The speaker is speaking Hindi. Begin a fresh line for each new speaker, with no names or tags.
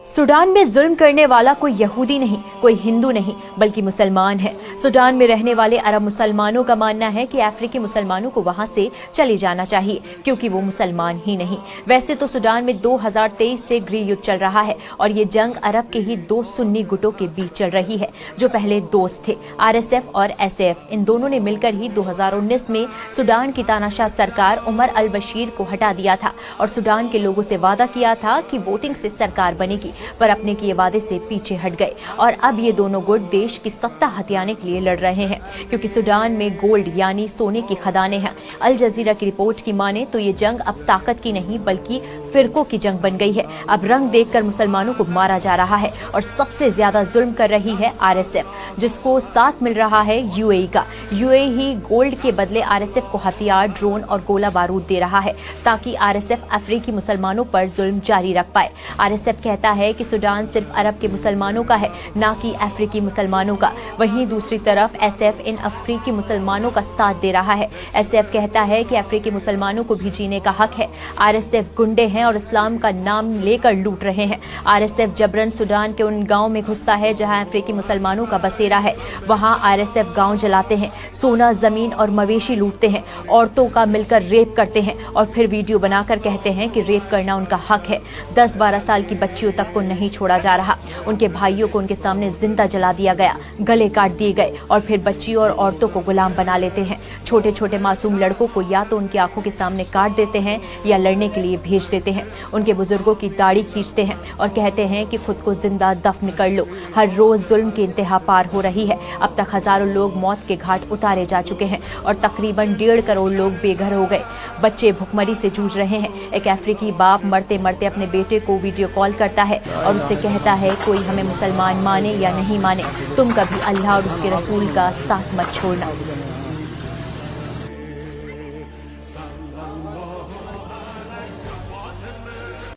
सूडान में जुल्म करने वाला कोई यहूदी नहीं, कोई हिंदू नहीं, बल्कि मुसलमान है। सूडान में रहने वाले अरब मुसलमानों का मानना है कि अफ्रीकी मुसलमानों को वहां से चले जाना चाहिए क्योंकि वो मुसलमान ही नहीं। वैसे तो सूडान में 2023 से गृह युद्ध चल रहा है और ये जंग अरब के ही दो सुन्नी गुटों के बीच चल रही है जो पहले दोस्त थे। RSF और SF इन दोनों ने मिलकर ही 2019 में सूडान की तानाशाह सरकार उमर अल बशीर को हटा दिया था और सूडान के लोगों से वादा किया था कि वोटिंग से सरकार बनेगी, पर अपने किए वादे से पीछे हट गए और अब ये दोनों गुट देश की सत्ता हथियाने के लिए लड़ रहे हैं क्योंकि सूडान में गोल्ड यानी सोने की खदानें हैं। अल जजीरा की रिपोर्ट की माने तो ये जंग अब ताकत की नहीं बल्कि फिरकों की जंग बन गई है। अब रंग देखकर मुसलमानों को मारा जा रहा है और सबसे ज्यादा जुल्म कर रही है RSF, जिसको साथ मिल रहा है UAE का। UAE ही गोल्ड के बदले RSF को हथियार, ड्रोन और गोला बारूद दे रहा है ताकि RSF अफ्रीकी मुसलमानों पर जुल्म जारी रख पाए। RSF कहता है कि सूडान सिर्फ अरब के मुसलमानों का है, ना कि अफ्रीकी मुसलमानों का। वहीं दूसरी तरफ SF इन अफ्रीकी मुसलमानों का साथ दे रहा है। SF कहता है कि अफ्रीकी मुसलमानों को भी जीने का हक है। RSF गुंडे हैं और इस्लाम का नाम लेकर लूट रहे हैं। RSF जबरन सूडान के उन गांव में घुसता है जहां अफ्रीकी मुसलमानों का बसेरा है। वहां RSF गांव जलाते हैं, सोना, जमीन और मवेशी लूटते हैं, औरतों का मिलकर रेप करते हैं और फिर वीडियो बनाकर कहते हैं कि रेप करना उनका हक है। 10-12 साल की बच्चियों तक को नहीं छोड़ा जा रहा। उनके भाइयों को उनके सामने जिंदा जला दिया गया, गले काट दिए गए और फिर बच्चियों और औरतों को गुलाम बना लेते हैं। छोटे छोटे मासूम लड़कों को या तो उनकी आंखों के सामने काट देते हैं या लड़ने के लिए भेज देते हैं। उनके बुजुर्गों की दाढ़ी खींचते हैं और कहते हैं कि खुद को जिंदा दफन कर लो। हर रोज जुल्म की इंतहा पार हो रही है। अब तक हजारों लोग मौत के घाट उतारे जा चुके हैं और तकरीबन 1.5 करोड़ लोग बेघर हो गए। बच्चे भुखमरी से जूझ रहे हैं। एक अफ्रीकी बाप मरते मरते अपने बेटे को वीडियो कॉल करता है और उससे कहता है कोई हमें मुसलमान माने या नहीं माने, तुम कभी अल्लाह और उसके रसूल का साथ मत छोड़ना।